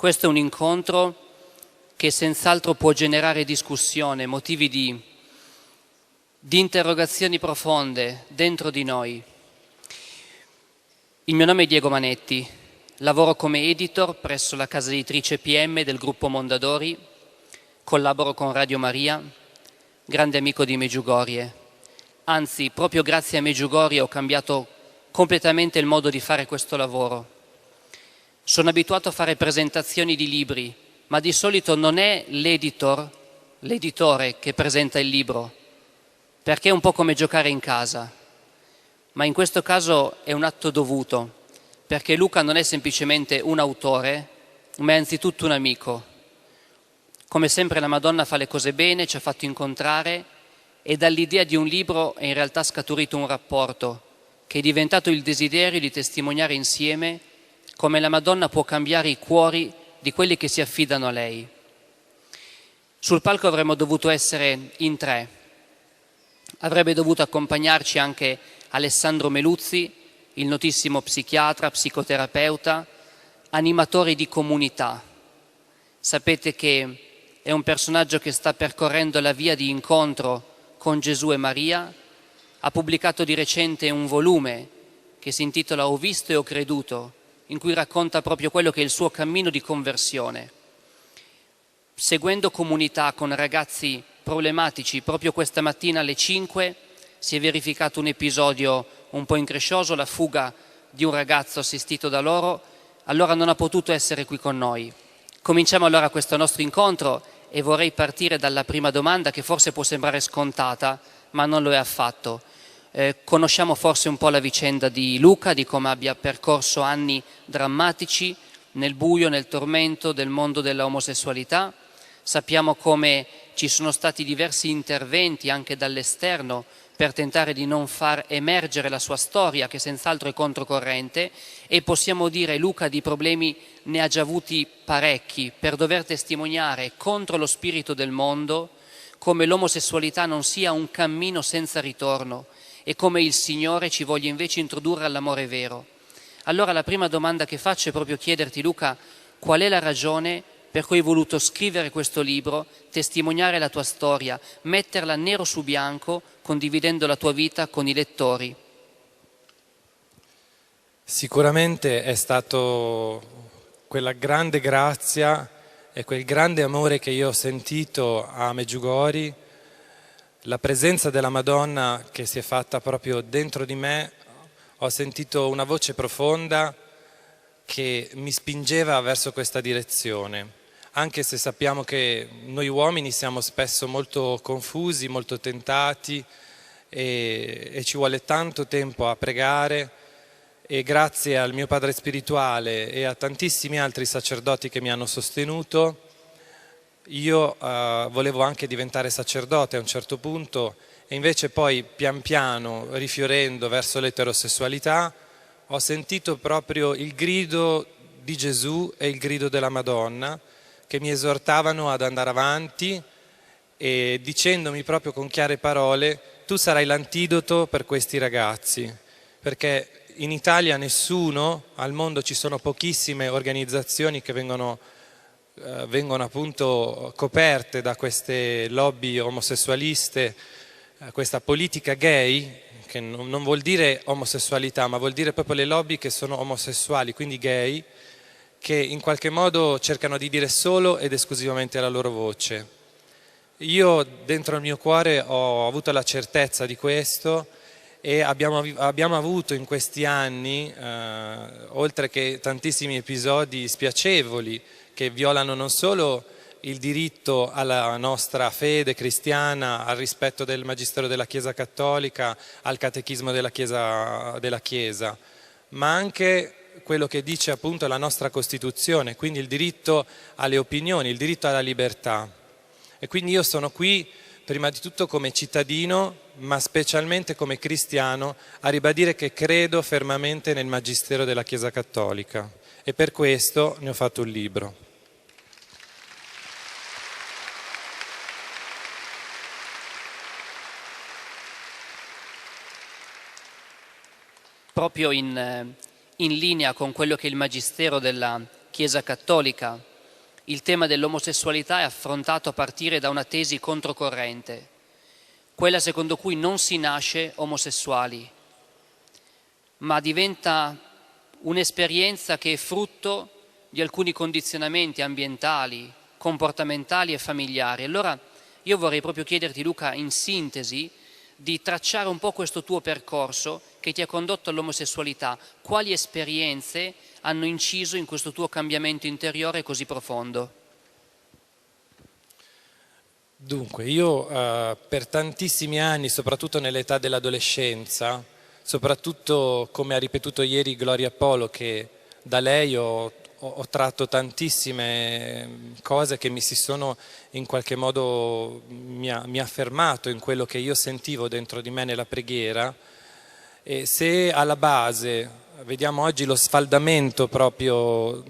Questo è un incontro che senz'altro può generare discussione, motivi di interrogazioni profonde dentro di noi. Il mio nome è Diego Manetti, lavoro come editor presso la casa editrice PM del gruppo Mondadori, collaboro con Radio Maria, grande amico di Medjugorje. Anzi, proprio grazie a Medjugorje ho cambiato completamente il modo di fare questo lavoro. Sono abituato a fare presentazioni di libri, ma di solito non è l'editore che presenta il libro, perché è un po' come giocare in casa. Ma in questo caso è un atto dovuto, perché Luca non è semplicemente un autore, ma è anzitutto un amico. Come sempre la Madonna fa le cose bene, ci ha fatto incontrare e dall'idea di un libro è in realtà scaturito un rapporto che è diventato il desiderio di testimoniare insieme come la Madonna può cambiare i cuori di quelli che si affidano a lei. Sul palco avremmo dovuto essere in 3. Avrebbe dovuto accompagnarci anche Alessandro Meluzzi, il notissimo psichiatra, psicoterapeuta, animatore di comunità. Sapete che è un personaggio che sta percorrendo la via di incontro con Gesù e Maria. Ha pubblicato di recente un volume che si intitola Ho visto e ho creduto, in cui racconta proprio quello che è il suo cammino di conversione. Seguendo comunità con ragazzi problematici, proprio questa mattina alle 5 si è verificato un episodio un po' increscioso, la fuga di un ragazzo assistito da loro, allora non ha potuto essere qui con noi. Cominciamo allora questo nostro incontro e vorrei partire dalla prima domanda che forse può sembrare scontata, ma non lo è affatto. Conosciamo forse un po' la vicenda di Luca, di come abbia percorso anni drammatici nel buio, nel tormento del mondo della omosessualità. Sappiamo come ci sono stati diversi interventi anche dall'esterno per tentare di non far emergere la sua storia, che senz'altro è controcorrente, e possiamo dire Luca di problemi ne ha già avuti parecchi per dover testimoniare contro lo spirito del mondo come l'omosessualità non sia un cammino senza ritorno e come il Signore ci voglia invece introdurre all'amore vero. Allora la prima domanda che faccio è proprio chiederti, Luca, qual è la ragione per cui hai voluto scrivere questo libro, testimoniare la tua storia, metterla nero su bianco, condividendo la tua vita con i lettori? Sicuramente è stato quella grande grazia e quel grande amore che io ho sentito a Medjugorje, la presenza della Madonna che si è fatta proprio dentro di me. Ho sentito una voce profonda che mi spingeva verso questa direzione, anche se sappiamo che noi uomini siamo spesso molto confusi, molto tentati e ci vuole tanto tempo a pregare, e grazie al mio padre spirituale e a tantissimi altri sacerdoti che mi hanno sostenuto, io volevo anche diventare sacerdote a un certo punto, e invece poi pian piano, rifiorendo verso l'eterosessualità, ho sentito proprio il grido di Gesù e il grido della Madonna che mi esortavano ad andare avanti e dicendomi proprio con chiare parole: tu sarai l'antidoto per questi ragazzi, perché in Italia nessuno, al mondo ci sono pochissime organizzazioni che vengono appunto coperte da queste lobby omosessualiste, questa politica gay, che non vuol dire omosessualità, ma vuol dire proprio le lobby che sono omosessuali, quindi gay, che in qualche modo cercano di dire solo ed esclusivamente la loro voce. Io dentro il mio cuore ho avuto la certezza di questo, e abbiamo avuto in questi anni, oltre che tantissimi episodi spiacevoli che violano non solo il diritto alla nostra fede cristiana, al rispetto del Magistero della Chiesa Cattolica, al Catechismo della Chiesa, ma anche quello che dice appunto la nostra Costituzione, quindi il diritto alle opinioni, il diritto alla libertà. E quindi io sono qui prima di tutto come cittadino, ma specialmente come cristiano, a ribadire che credo fermamente nel Magistero della Chiesa Cattolica, e per questo ne ho fatto un libro. Proprio in linea con quello che è il Magistero della Chiesa Cattolica, il tema dell'omosessualità è affrontato a partire da una tesi controcorrente, quella secondo cui non si nasce omosessuali, ma diventa un'esperienza che è frutto di alcuni condizionamenti ambientali, comportamentali e familiari. Allora io vorrei proprio chiederti, Luca, in sintesi, di tracciare un po' questo tuo percorso che ti ha condotto all'omosessualità. Quali esperienze hanno inciso in questo tuo cambiamento interiore così profondo? Dunque, io per tantissimi anni, soprattutto nell'età dell'adolescenza, soprattutto come ha ripetuto ieri Gloria Polo, che da lei ho tratto tantissime cose che mi si sono in qualche modo, mi ha fermato in quello che io sentivo dentro di me nella preghiera. E se alla base vediamo oggi lo sfaldamento proprio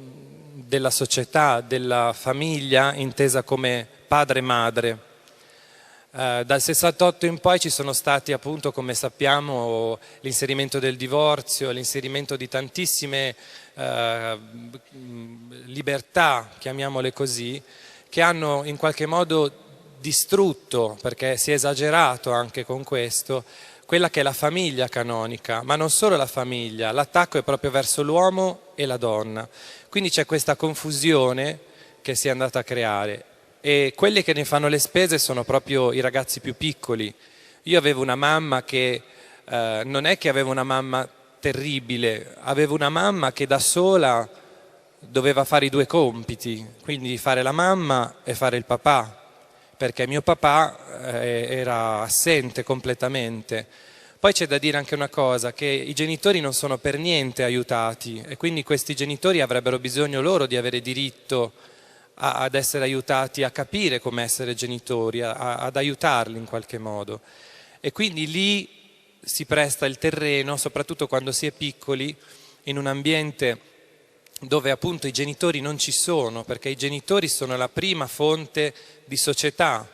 della società, della famiglia intesa come padre e madre, dal 68 in poi ci sono stati, appunto, come sappiamo, l'inserimento del divorzio, l'inserimento di tantissime libertà, chiamiamole così, che hanno in qualche modo distrutto, perché si è esagerato anche con questo, quella che è la famiglia canonica, ma non solo la famiglia, l'attacco è proprio verso l'uomo e la donna. Quindi c'è questa confusione che si è andata a creare e quelli che ne fanno le spese sono proprio i ragazzi più piccoli. Io avevo una mamma che non è che avevo una mamma terribile, avevo una mamma che da sola doveva fare i due compiti, quindi fare la mamma e fare il papà, perché mio papà era assente completamente. Poi c'è da dire anche una cosa, che i genitori non sono per niente aiutati e quindi questi genitori avrebbero bisogno loro di avere diritto ad essere aiutati a capire come essere genitori, ad aiutarli in qualche modo. E quindi lì si presta il terreno, soprattutto quando si è piccoli, in un ambiente dove appunto i genitori non ci sono, perché i genitori sono la prima fonte di società.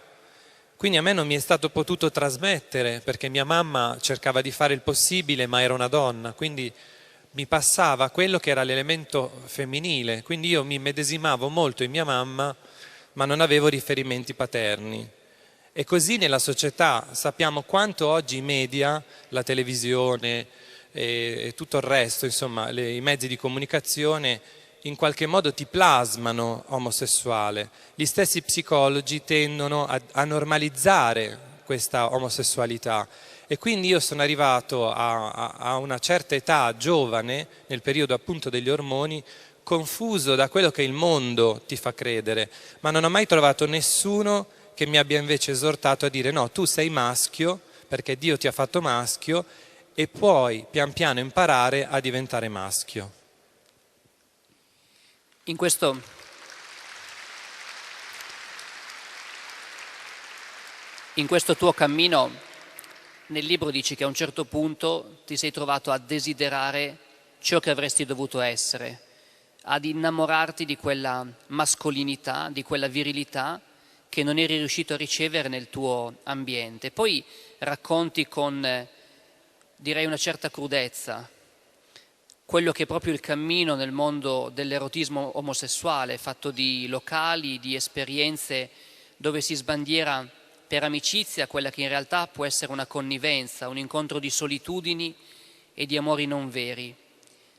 Quindi a me non mi è stato potuto trasmettere, perché mia mamma cercava di fare il possibile, ma era una donna, quindi mi passava quello che era l'elemento femminile, quindi io mi medesimavo molto in mia mamma, ma non avevo riferimenti paterni. E così nella società sappiamo quanto oggi i media, la televisione e tutto il resto, insomma, i mezzi di comunicazione in qualche modo ti plasmano omosessuale. Gli stessi psicologi tendono a normalizzare questa omosessualità e quindi io sono arrivato a una certa età giovane, nel periodo appunto degli ormoni, confuso da quello che il mondo ti fa credere, ma non ho mai trovato nessuno che mi abbia invece esortato a dire no, tu sei maschio perché Dio ti ha fatto maschio e puoi pian piano imparare a diventare maschio. In questo tuo cammino, nel libro dici che a un certo punto ti sei trovato a desiderare ciò che avresti dovuto essere, ad innamorarti di quella mascolinità, di quella virilità che non eri riuscito a ricevere nel tuo ambiente. Poi racconti con, direi, una certa crudezza quello che è proprio il cammino nel mondo dell'erotismo omosessuale, fatto di locali, di esperienze dove si sbandiera per amicizia quella che in realtà può essere una connivenza, un incontro di solitudini e di amori non veri.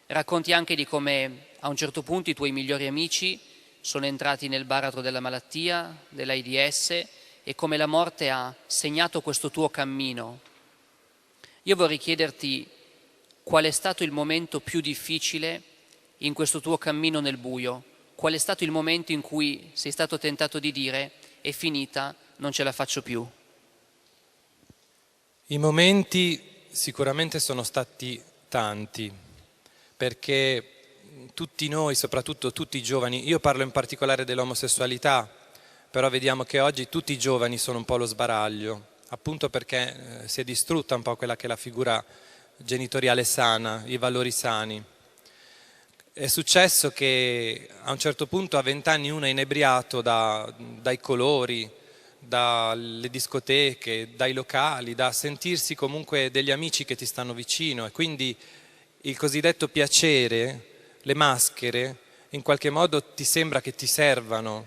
Racconti anche di come a un certo punto i tuoi migliori amici sono entrati nel baratro della malattia, dell'AIDS, e come la morte ha segnato questo tuo cammino. Io vorrei chiederti qual è stato il momento più difficile in questo tuo cammino nel buio? Qual è stato il momento in cui sei stato tentato di dire è finita, non ce la faccio più? I momenti sicuramente sono stati tanti, perché tutti noi, soprattutto tutti i giovani, io parlo in particolare dell'omosessualità, però vediamo che oggi tutti i giovani sono un po' allo sbaraglio, appunto perché si è distrutta un po' quella che è la figura genitoriale sana, i valori sani. È successo che a un certo punto a 20 anni uno è inebriato dai colori, dalle discoteche, dai locali, da sentirsi comunque degli amici che ti stanno vicino e quindi il cosiddetto piacere, le maschere, in qualche modo ti sembra che ti servano,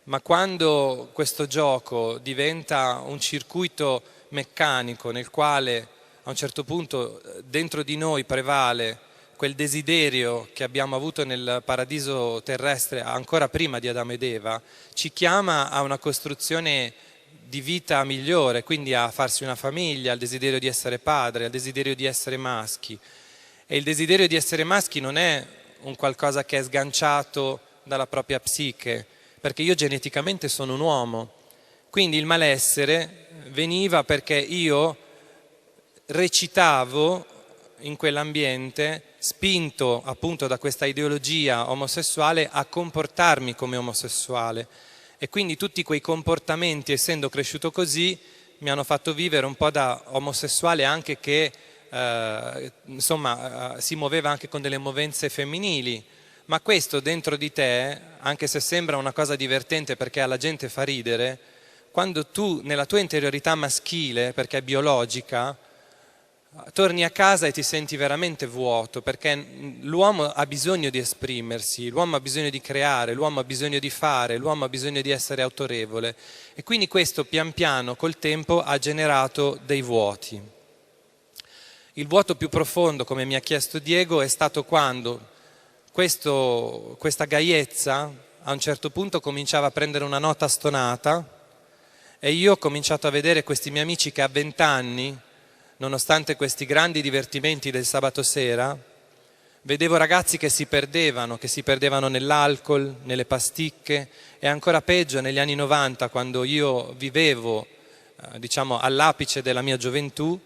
ma quando questo gioco diventa un circuito meccanico nel quale a un certo punto dentro di noi prevale quel desiderio che abbiamo avuto nel paradiso terrestre ancora prima di Adamo ed Eva, ci chiama a una costruzione di vita migliore, quindi a farsi una famiglia, al desiderio di essere padre, al desiderio di essere maschi. E il desiderio di essere maschi non è un qualcosa che è sganciato dalla propria psiche, perché io geneticamente sono un uomo, quindi il malessere veniva perché io recitavo in quell'ambiente, spinto appunto da questa ideologia omosessuale, a comportarmi come omosessuale. E quindi tutti quei comportamenti, essendo cresciuto così, mi hanno fatto vivere un po' da omosessuale anche che si muoveva anche con delle movenze femminili, ma questo dentro di te, anche se sembra una cosa divertente perché alla gente fa ridere, quando tu nella tua interiorità maschile, perché è biologica, torni a casa e ti senti veramente vuoto, perché l'uomo ha bisogno di esprimersi, l'uomo ha bisogno di creare, l'uomo ha bisogno di fare, l'uomo ha bisogno di essere autorevole, e quindi questo pian piano col tempo ha generato dei vuoti. Il vuoto più profondo, come mi ha chiesto Diego, è stato quando questa gaiezza a un certo punto cominciava a prendere una nota stonata e io ho cominciato a vedere questi miei amici che a 20 anni, nonostante questi grandi divertimenti del sabato sera, vedevo ragazzi che si perdevano nell'alcol, nelle pasticche e ancora peggio negli anni 90, quando io vivevo, all'apice della mia gioventù.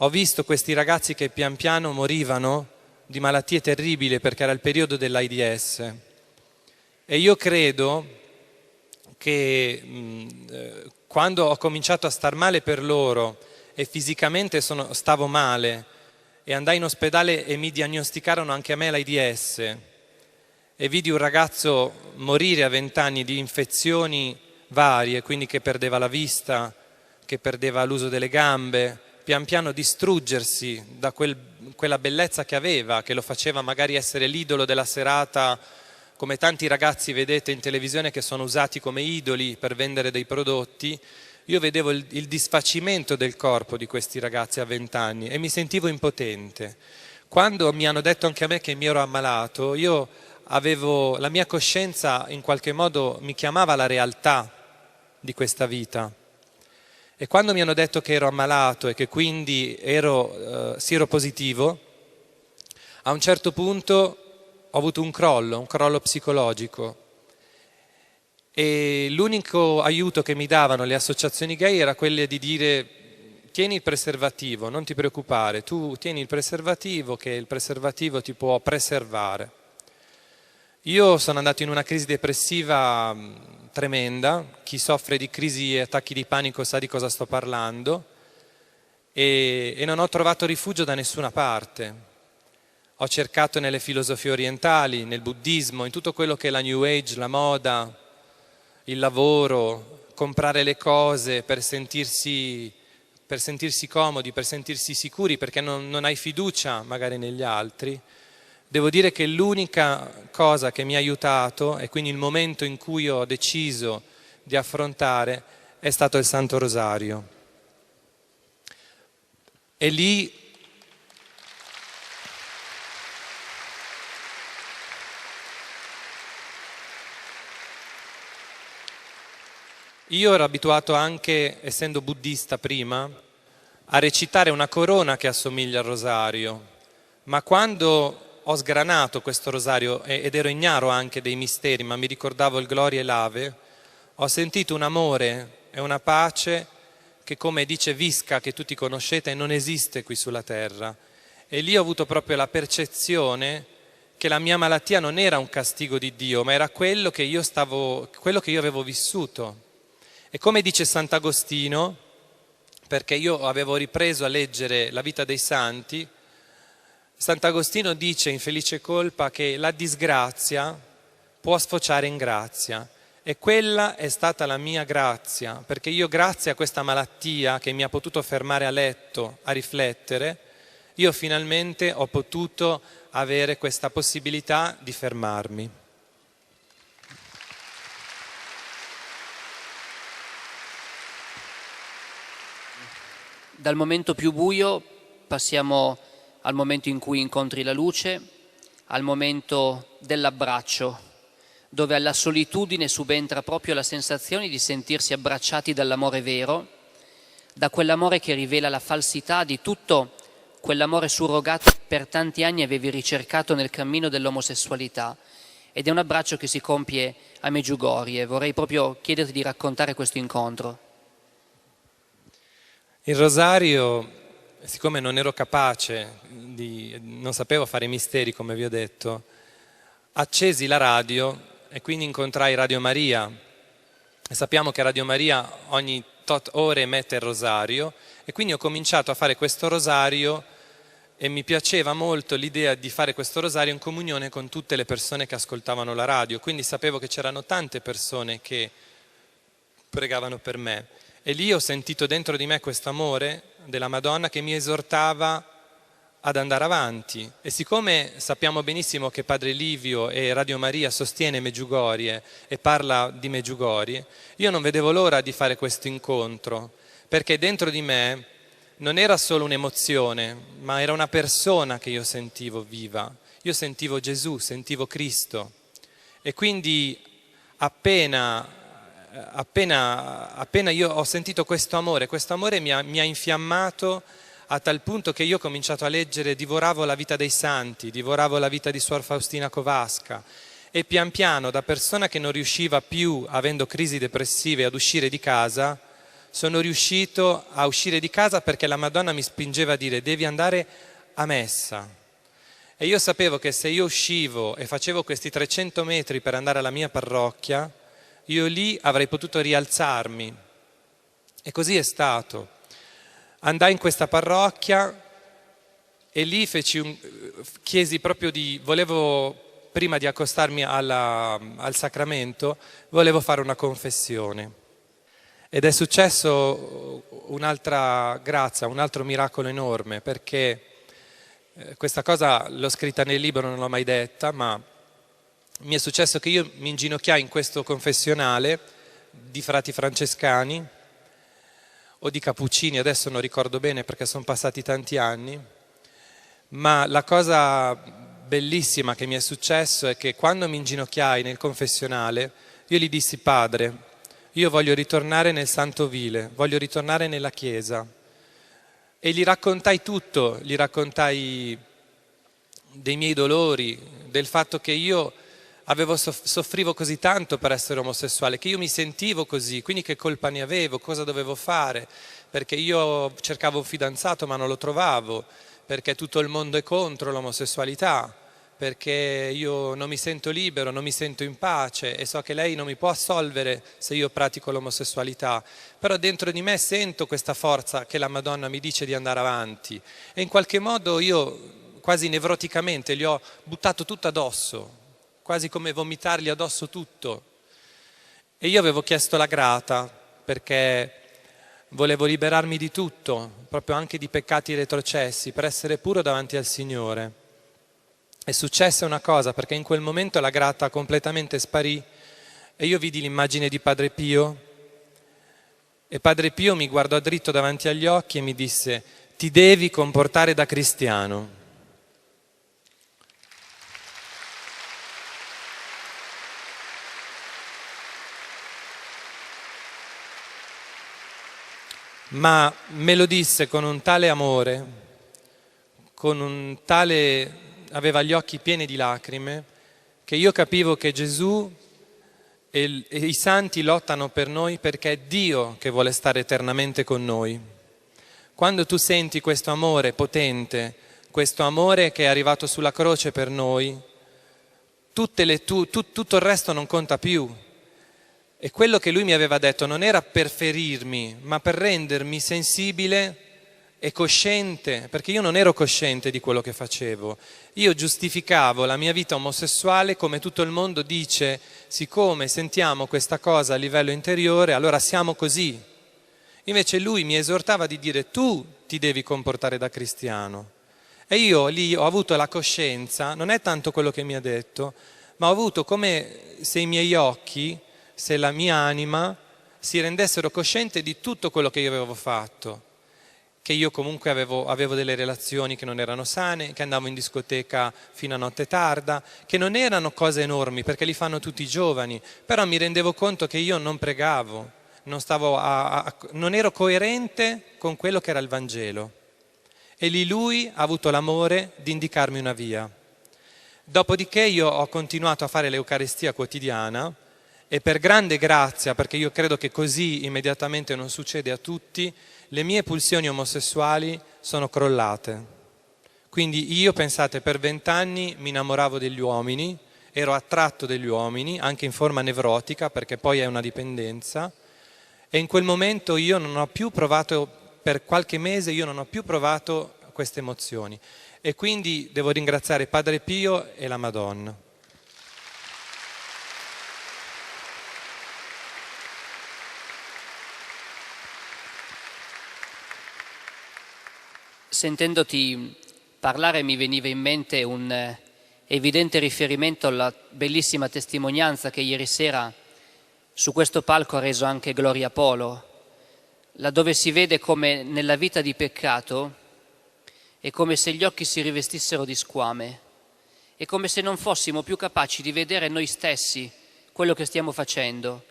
Ho visto questi ragazzi che pian piano morivano di malattie terribili perché era il periodo dell'AIDS. E io credo che quando ho cominciato a star male per loro e fisicamente stavo male e andai in ospedale e mi diagnosticarono anche a me l'AIDS e vidi un ragazzo morire a 20 anni di infezioni varie, quindi che perdeva la vista, che perdeva l'uso delle gambe, pian piano distruggersi da quella bellezza che aveva, che lo faceva magari essere l'idolo della serata, come tanti ragazzi vedete in televisione che sono usati come idoli per vendere dei prodotti. Io vedevo il disfacimento del corpo di questi ragazzi a 20 anni e mi sentivo impotente. Quando mi hanno detto anche a me che mi ero ammalato, la mia coscienza in qualche modo mi chiamava alla realtà di questa vita. E quando mi hanno detto che ero ammalato e che quindi ero sieropositivo, a un certo punto ho avuto un crollo psicologico. E l'unico aiuto che mi davano le associazioni gay era quello di dire: tieni il preservativo, non ti preoccupare, tu tieni il preservativo, che il preservativo ti può preservare. Io sono andato in una crisi depressiva tremenda, chi soffre di crisi e attacchi di panico sa di cosa sto parlando, e non ho trovato rifugio da nessuna parte. Ho cercato nelle filosofie orientali, nel buddismo, in tutto quello che è la New Age, la moda, il lavoro, comprare le cose per sentirsi comodi, per sentirsi sicuri, perché non hai fiducia magari negli altri. Devo dire che l'unica cosa che mi ha aiutato, e quindi il momento in cui ho deciso di affrontare, è stato il Santo Rosario. E lì io ero abituato anche, essendo buddista prima, a recitare una corona che assomiglia al rosario, ma quando ho sgranato questo rosario ed ero ignaro anche dei misteri, ma mi ricordavo il Gloria e l'Ave, ho sentito un amore e una pace che, come dice Visca, che tutti conoscete, non esiste qui sulla terra. E lì ho avuto proprio la percezione che la mia malattia non era un castigo di Dio, ma era quello che io avevo vissuto. E come dice Sant'Agostino, perché io avevo ripreso a leggere la vita dei santi, Sant'Agostino dice in Felice Colpa che la disgrazia può sfociare in grazia, e quella è stata la mia grazia, perché io, grazie a questa malattia che mi ha potuto fermare a letto a riflettere, io finalmente ho potuto avere questa possibilità di fermarmi. Dal momento più buio passiamo al momento in cui incontri la luce, al momento dell'abbraccio, dove alla solitudine subentra proprio la sensazione di sentirsi abbracciati dall'amore vero, da quell'amore che rivela la falsità di tutto quell'amore surrogato che per tanti anni avevi ricercato nel cammino dell'omosessualità. Ed è un abbraccio che si compie a Medjugorje. Vorrei proprio chiederti di raccontare questo incontro. Il rosario, siccome non ero capace, non sapevo fare i misteri come vi ho detto, accesi la radio e quindi incontrai Radio Maria. E sappiamo che Radio Maria ogni tot ore mette il rosario e quindi ho cominciato a fare questo rosario e mi piaceva molto l'idea di fare questo rosario in comunione con tutte le persone che ascoltavano la radio. Quindi sapevo che c'erano tante persone che pregavano per me. E lì ho sentito dentro di me questo amore della Madonna che mi esortava ad andare avanti. E siccome sappiamo benissimo che Padre Livio e Radio Maria sostiene Medjugorje e parla di Medjugorje, io non vedevo l'ora di fare questo incontro, perché dentro di me non era solo un'emozione, ma era una persona che io sentivo viva. Io sentivo Gesù, sentivo Cristo. E quindi appena io ho sentito questo amore mi ha infiammato a tal punto che io ho cominciato a leggere, divoravo la vita dei santi, divoravo la vita di Suor Faustina Kowalska e pian piano, da persona che non riusciva più, avendo crisi depressive, ad uscire di casa, sono riuscito a uscire di casa perché la Madonna mi spingeva a dire devi andare a messa. E io sapevo che se io uscivo e facevo questi 300 metri per andare alla mia parrocchia, io lì avrei potuto rialzarmi. E così è stato. Andai in questa parrocchia e lì chiesi proprio prima di accostarmi al sacramento, volevo fare una confessione. Ed è successo un'altra grazia, un altro miracolo enorme, perché questa cosa l'ho scritta nel libro, non l'ho mai detta, ma mi è successo che io mi inginocchiai in questo confessionale di frati francescani o di cappuccini, adesso non ricordo bene perché sono passati tanti anni, ma la cosa bellissima che mi è successo è che quando mi inginocchiai nel confessionale io gli dissi: Padre, io voglio ritornare nel Santo Ovile, voglio ritornare nella chiesa, e gli raccontai tutto, gli raccontai dei miei dolori, del fatto che io soffrivo così tanto per essere omosessuale, che io mi sentivo così, quindi che colpa ne avevo, cosa dovevo fare, perché io cercavo un fidanzato ma non lo trovavo, perché tutto il mondo è contro l'omosessualità, perché io non mi sento libero, non mi sento in pace e so che lei non mi può assolvere se io pratico l'omosessualità, però dentro di me sento questa forza che la Madonna mi dice di andare avanti e in qualche modo io quasi nevroticamente gli ho buttato tutto addosso, quasi come vomitargli addosso tutto. E io avevo chiesto la grata perché volevo liberarmi di tutto, proprio anche di peccati retrocessi, per essere puro davanti al Signore. È successa una cosa, perché in quel momento la grata completamente sparì e io vidi l'immagine di Padre Pio e Padre Pio mi guardò dritto davanti agli occhi e mi disse: ti devi comportare da cristiano. Ma me lo disse con un tale amore, aveva gli occhi pieni di lacrime, che io capivo che Gesù e i santi lottano per noi perché è Dio che vuole stare eternamente con noi. Quando tu senti questo amore potente, questo amore che è arrivato sulla croce per noi, tutto il resto non conta più. E quello che lui mi aveva detto non era per ferirmi, ma per rendermi sensibile e cosciente, perché io non ero cosciente di quello che facevo. Io giustificavo la mia vita omosessuale come tutto il mondo dice: siccome sentiamo questa cosa a livello interiore, allora siamo così. Invece lui mi esortava di dire: tu ti devi comportare da cristiano. E io lì ho avuto la coscienza, non è tanto quello che mi ha detto, ma ho avuto come se i miei occhi, se la mia anima si rendessero cosciente di tutto quello che io avevo fatto, che io comunque avevo delle relazioni che non erano sane, che andavo in discoteca fino a notte tarda, che non erano cose enormi perché li fanno tutti i giovani, però mi rendevo conto che io non pregavo, non ero coerente con quello che era il Vangelo. E lì lui ha avuto l'amore di indicarmi una via. Dopodiché io ho continuato a fare l'Eucaristia quotidiana e per grande grazia, perché io credo che così immediatamente non succede a tutti, le mie pulsioni omosessuali sono crollate. Quindi io, pensate, per 20 anni mi innamoravo degli uomini, ero attratto dagli uomini, anche in forma nevrotica, perché poi è una dipendenza, e in quel momento io non ho più provato, per qualche mese io non ho più provato queste emozioni. E quindi devo ringraziare Padre Pio e la Madonna. Sentendoti parlare mi veniva in mente un evidente riferimento alla bellissima testimonianza che ieri sera su questo palco ha reso anche Gloria Polo, laddove si vede come nella vita di peccato è come se gli occhi si rivestissero di squame, è come se non fossimo più capaci di vedere noi stessi quello che stiamo facendo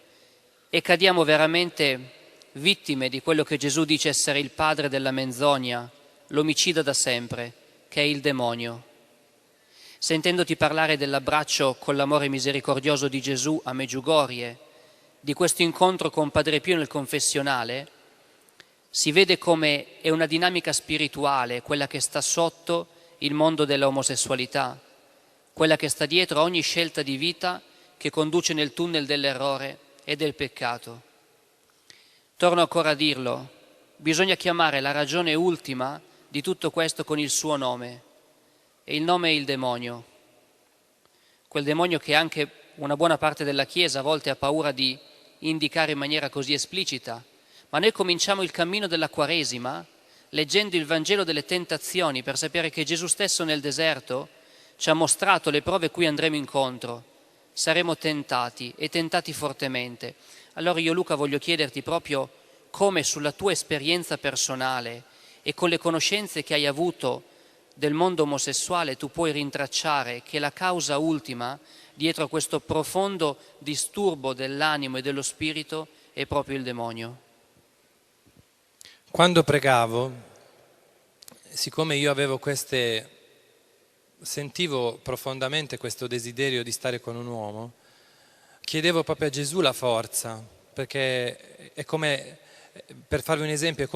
e cadiamo veramente vittime di quello che Gesù dice essere il padre della menzogna, l'omicida da sempre, che è il demonio. Sentendoti parlare dell'abbraccio con l'amore misericordioso di Gesù a Medjugorje, di questo incontro con Padre Pio nel confessionale, si vede come è una dinamica spirituale quella che sta sotto il mondo dell'omosessualità, quella che sta dietro a ogni scelta di vita che conduce nel tunnel dell'errore e del peccato. Torno ancora a dirlo, bisogna chiamare la ragione ultima di tutto questo con il suo nome, e il nome è il demonio, quel demonio che anche una buona parte della Chiesa a volte ha paura di indicare in maniera così esplicita, ma noi cominciamo il cammino della Quaresima leggendo il Vangelo delle tentazioni per sapere che Gesù stesso nel deserto ci ha mostrato le prove cui andremo incontro. Saremo tentati e tentati fortemente. Allora io, Luca, voglio chiederti proprio come sulla tua esperienza personale e con le conoscenze che hai avuto del mondo omosessuale tu puoi rintracciare che la causa ultima dietro a questo profondo disturbo dell'animo e dello spirito è proprio il demonio. Quando pregavo, siccome io sentivo profondamente questo desiderio di stare con un uomo, chiedevo proprio a Gesù la forza, perché è come, per farvi un esempio,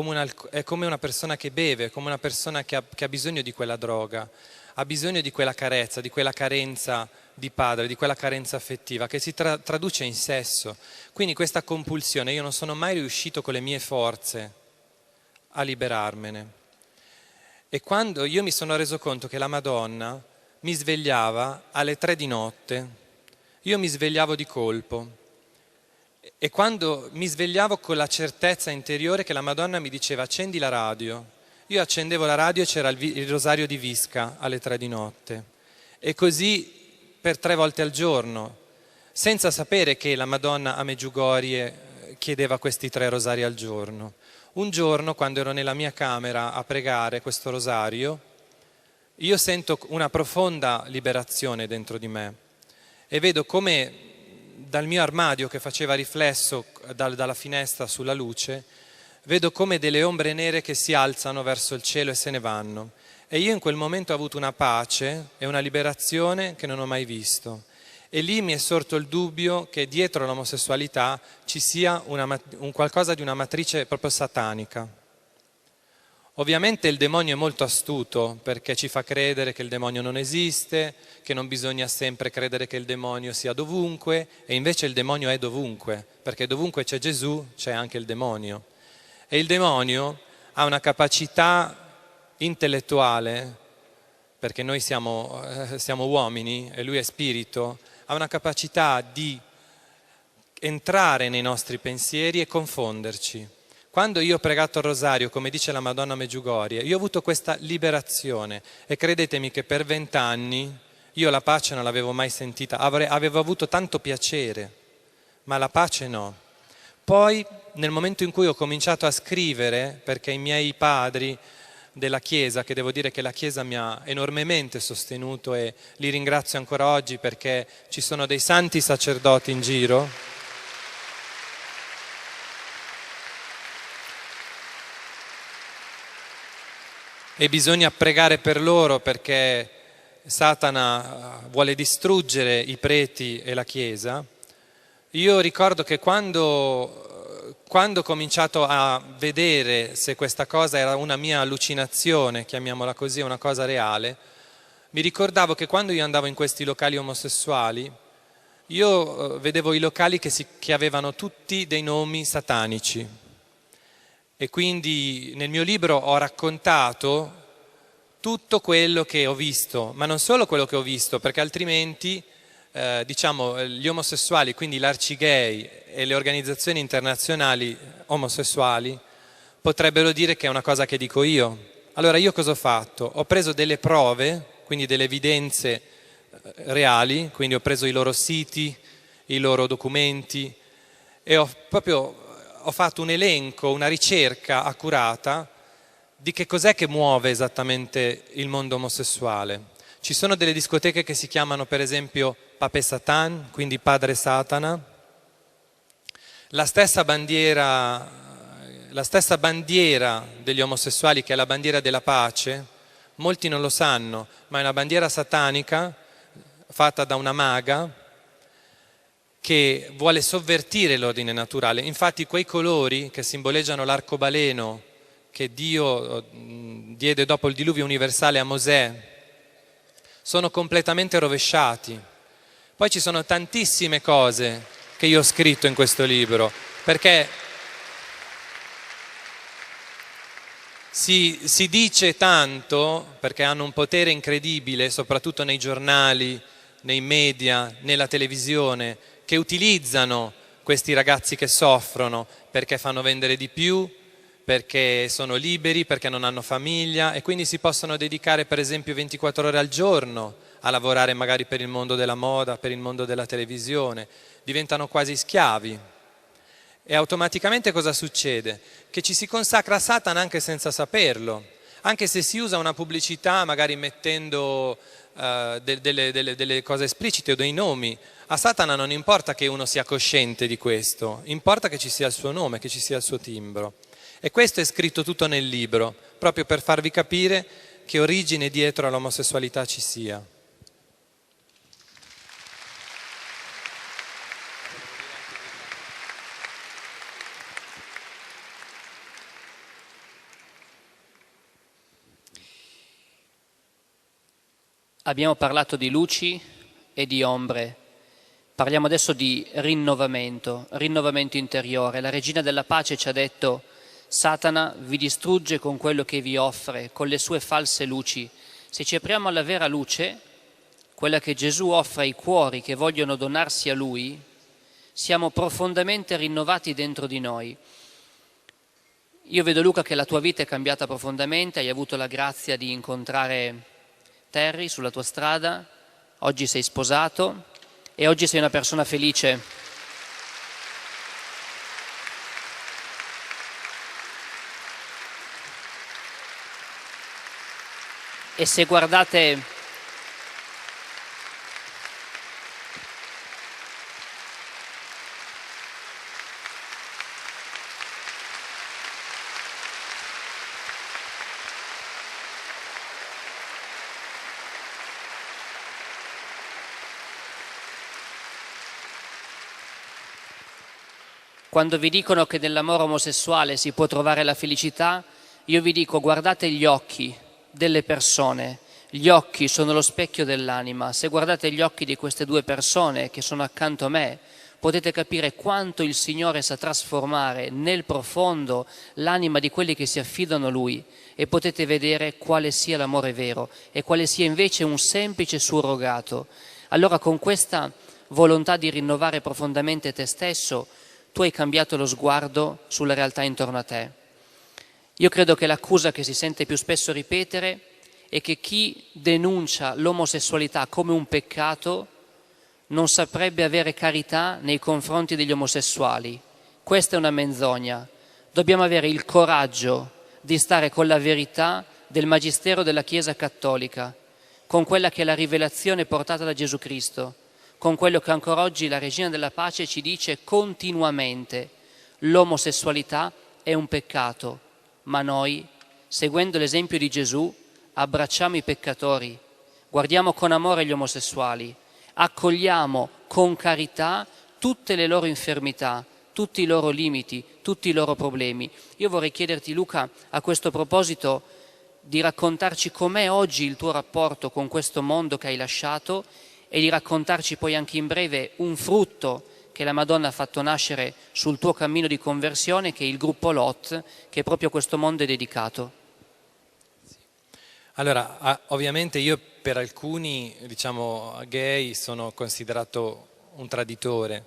è come una persona che beve, è come una persona che ha bisogno di quella droga, ha bisogno di quella carezza, di quella carenza di padre, di quella carenza affettiva che si traduce in sesso. Quindi questa compulsione, io non sono mai riuscito con le mie forze a liberarmene. E quando io mi sono reso conto che la Madonna mi svegliava alle 3 di notte, io mi svegliavo di colpo. E quando mi svegliavo con la certezza interiore che la Madonna mi diceva accendi la radio, io accendevo la radio e c'era il rosario di Visca alle 3 di notte. E così per 3 volte al giorno, senza sapere che la Madonna a Medjugorje chiedeva questi 3 rosari al giorno. Un giorno, quando ero nella mia camera a pregare questo rosario, io sento una profonda liberazione dentro di me e vedo come dal mio armadio che faceva riflesso dalla finestra sulla luce, vedo come delle ombre nere che si alzano verso il cielo e se ne vanno. E io in quel momento ho avuto una pace e una liberazione che non ho mai visto. E lì mi è sorto il dubbio che dietro l'omosessualità ci sia un qualcosa di una matrice proprio satanica. Ovviamente il demonio è molto astuto perché ci fa credere che il demonio non esiste, che non bisogna sempre credere che il demonio sia dovunque, e invece il demonio è dovunque, perché dovunque c'è Gesù c'è anche il demonio. E il demonio ha una capacità intellettuale, perché noi siamo uomini e lui è spirito, ha una capacità di entrare nei nostri pensieri e confonderci. Quando io ho pregato il rosario, come dice la Madonna Medjugorje, io ho avuto questa liberazione e credetemi che per 20 anni io la pace non l'avevo mai sentita, avevo avuto tanto piacere, ma la pace no. Poi nel momento in cui ho cominciato a scrivere, perché i miei padri della Chiesa, che devo dire che la Chiesa mi ha enormemente sostenuto e li ringrazio ancora oggi perché ci sono dei santi sacerdoti in giro, e bisogna pregare per loro perché Satana vuole distruggere i preti e la Chiesa. Io ricordo che quando ho cominciato a vedere se questa cosa era una mia allucinazione, chiamiamola così, una cosa reale, mi ricordavo che quando io andavo in questi locali omosessuali, io vedevo i locali che avevano tutti dei nomi satanici. E quindi nel mio libro ho raccontato tutto quello che ho visto, ma non solo quello che ho visto, perché altrimenti gli omosessuali, quindi l'Arcigay e le organizzazioni internazionali omosessuali potrebbero dire che è una cosa che dico io. Allora io cosa ho fatto? Ho preso delle prove, quindi delle evidenze reali, quindi ho preso i loro siti, i loro documenti e ho fatto un elenco, una ricerca accurata di che cos'è che muove esattamente il mondo omosessuale. Ci sono delle discoteche che si chiamano per esempio Pape Satan, quindi Padre Satana. La stessa bandiera degli omosessuali, che è la bandiera della pace, molti non lo sanno, ma è una bandiera satanica fatta da una maga che vuole sovvertire l'ordine naturale. Infatti quei colori che simboleggiano l'arcobaleno che Dio diede dopo il diluvio universale a Mosè sono completamente rovesciati. Poi ci sono tantissime cose che io ho scritto in questo libro, perché si dice tanto, perché hanno un potere incredibile, soprattutto nei giornali, nei media, nella televisione, che utilizzano questi ragazzi che soffrono perché fanno vendere di più, perché sono liberi, perché non hanno famiglia e quindi si possono dedicare per esempio 24 ore al giorno a lavorare magari per il mondo della moda, per il mondo della televisione, diventano quasi schiavi. E automaticamente cosa succede? Che ci si consacra a Satana anche senza saperlo, anche se si usa una pubblicità magari mettendo delle cose esplicite o dei nomi. A Satana non importa che uno sia cosciente di questo, importa che ci sia il suo nome, che ci sia il suo timbro. E questo è scritto tutto nel libro, proprio per farvi capire che origine dietro all'omosessualità ci sia. Abbiamo parlato di luci e di ombre. Parliamo adesso di rinnovamento interiore. La Regina della Pace ci ha detto: Satana vi distrugge con quello che vi offre, con le sue false luci. Se ci apriamo alla vera luce, quella che Gesù offre ai cuori che vogliono donarsi a Lui, siamo profondamente rinnovati dentro di noi. Io vedo, Luca, che la tua vita è cambiata profondamente, hai avuto la grazia di incontrare Terry sulla tua strada, oggi sei sposato e oggi sei una persona felice. E se guardate quando vi dicono che nell'amore omosessuale si può trovare la felicità, io vi dico: guardate gli occhi delle persone, gli occhi sono lo specchio dell'anima. Se guardate gli occhi di queste due persone che sono accanto a me, potete capire quanto il Signore sa trasformare nel profondo l'anima di quelli che si affidano a Lui, e potete vedere quale sia l'amore vero e quale sia invece un semplice surrogato. Allora, con questa volontà di rinnovare profondamente te stesso, tu hai cambiato lo sguardo sulla realtà intorno a te. Io credo che l'accusa che si sente più spesso ripetere è che chi denuncia l'omosessualità come un peccato non saprebbe avere carità nei confronti degli omosessuali. Questa è una menzogna. Dobbiamo avere il coraggio di stare con la verità del Magistero della Chiesa Cattolica, con quella che è la rivelazione portata da Gesù Cristo, con quello che ancora oggi la Regina della Pace ci dice continuamente: l'omosessualità è un peccato, ma noi, seguendo l'esempio di Gesù, abbracciamo i peccatori, guardiamo con amore gli omosessuali, accogliamo con carità tutte le loro infermità, tutti i loro limiti, tutti i loro problemi. Io vorrei chiederti, Luca, a questo proposito, di raccontarci com'è oggi il tuo rapporto con questo mondo che hai lasciato e di raccontarci poi anche in breve un frutto che la Madonna ha fatto nascere sul tuo cammino di conversione, che è il gruppo Lot, che proprio a questo mondo è dedicato. Allora, ovviamente io per alcuni, diciamo, gay sono considerato un traditore,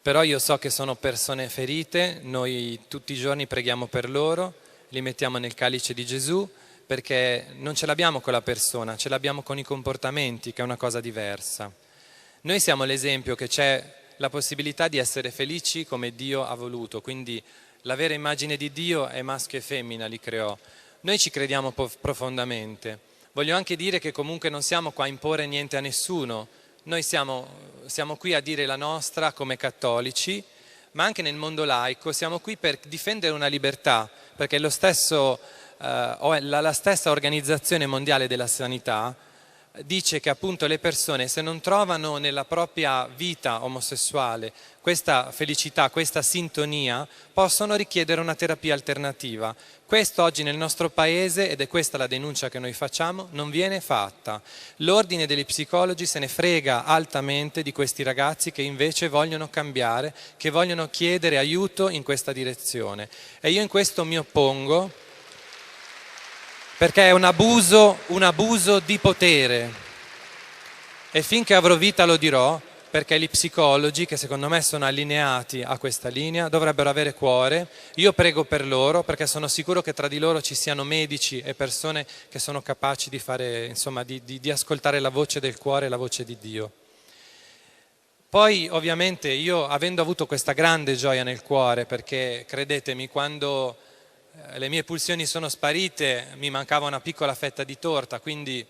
però io so che sono persone ferite, noi tutti i giorni preghiamo per loro, li mettiamo nel calice di Gesù, perché non ce l'abbiamo con la persona, ce l'abbiamo con i comportamenti, che è una cosa diversa. Noi siamo l'esempio che c'è la possibilità di essere felici come Dio ha voluto, quindi la vera immagine di Dio è maschio e femmina, li creò. Noi ci crediamo profondamente. Voglio anche dire che comunque non siamo qua a imporre niente a nessuno, noi siamo qui a dire la nostra come cattolici, ma anche nel mondo laico siamo qui per difendere una libertà, perché la stessa Organizzazione Mondiale della Sanità dice che appunto le persone, se non trovano nella propria vita omosessuale questa felicità, questa sintonia, possono richiedere una terapia alternativa. Questo oggi nel nostro paese, ed è questa la denuncia che noi facciamo, non viene fatta. L'ordine degli psicologi se ne frega altamente di questi ragazzi che invece vogliono cambiare, che vogliono chiedere aiuto in questa direzione. E io in questo mi oppongo, perché è un abuso di potere, e finché avrò vita lo dirò, perché gli psicologi, che secondo me sono allineati a questa linea, dovrebbero avere cuore. Io prego per loro, perché sono sicuro che tra di loro ci siano medici e persone che sono capaci di fare, insomma, di ascoltare la voce del cuore e la voce di Dio. Poi ovviamente io, avendo avuto questa grande gioia nel cuore, perché credetemi, quando le mie pulsioni sono sparite mi mancava una piccola fetta di torta, quindi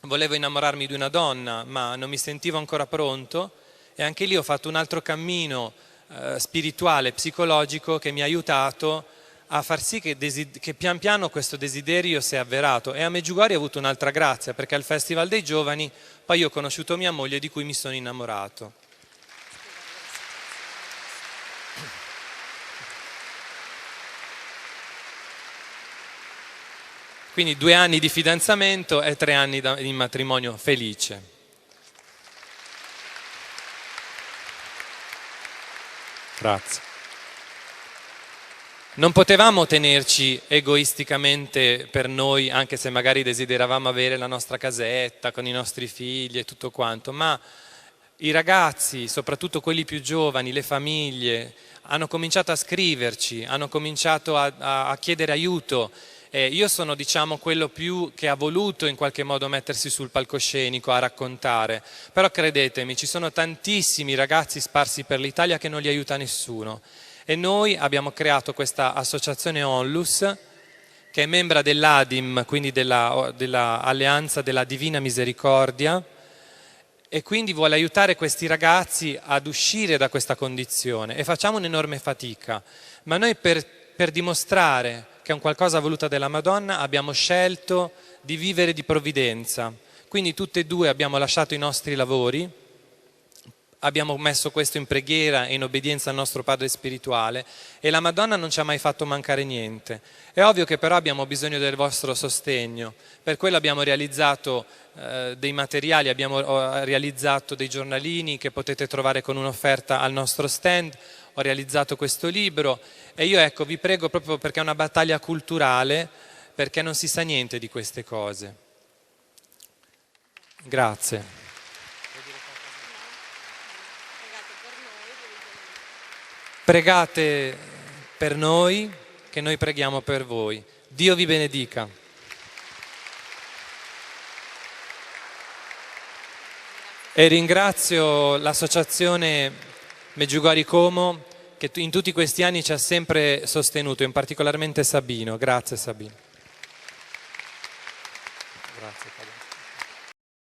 volevo innamorarmi di una donna ma non mi sentivo ancora pronto, e anche lì ho fatto un altro cammino spirituale, psicologico, che mi ha aiutato a far sì che pian piano questo desiderio si è avverato. E a Medjugorje ho avuto un'altra grazia, perché al Festival dei Giovani poi io ho conosciuto mia moglie, di cui mi sono innamorato. Quindi 2 anni di fidanzamento e 3 anni di matrimonio felice. Grazie. Non potevamo tenerci egoisticamente per noi, anche se magari desideravamo avere la nostra casetta con i nostri figli e tutto quanto, ma i ragazzi, soprattutto quelli più giovani, le famiglie, hanno cominciato a scriverci, hanno cominciato a chiedere aiuto. Io sono, diciamo, quello più che ha voluto in qualche modo mettersi sul palcoscenico a raccontare, però credetemi, ci sono tantissimi ragazzi sparsi per l'Italia che non li aiuta nessuno, e noi abbiamo creato questa associazione Onlus, che è membra dell'ADIM, quindi della Alleanza della Divina Misericordia, e quindi vuole aiutare questi ragazzi ad uscire da questa condizione, e facciamo un'enorme fatica, ma noi per dimostrare che è un qualcosa voluta dalla Madonna abbiamo scelto di vivere di provvidenza. Quindi tutte e due abbiamo lasciato i nostri lavori, abbiamo messo questo in preghiera e in obbedienza al nostro Padre spirituale, e la Madonna non ci ha mai fatto mancare niente. È ovvio che però abbiamo bisogno del vostro sostegno, per quello abbiamo realizzato dei materiali, abbiamo realizzato dei giornalini che potete trovare con un'offerta al nostro stand, ho realizzato questo libro, e io, ecco, vi prego, proprio perché è una battaglia culturale, perché non si sa niente di queste cose. Grazie. Pregate per noi, che noi preghiamo per voi. Dio vi benedica. E ringrazio l'associazione Medjugorje Como che in tutti questi anni ci ha sempre sostenuto, in particolarmente Sabino. Grazie Sabino. Grazie, Padre.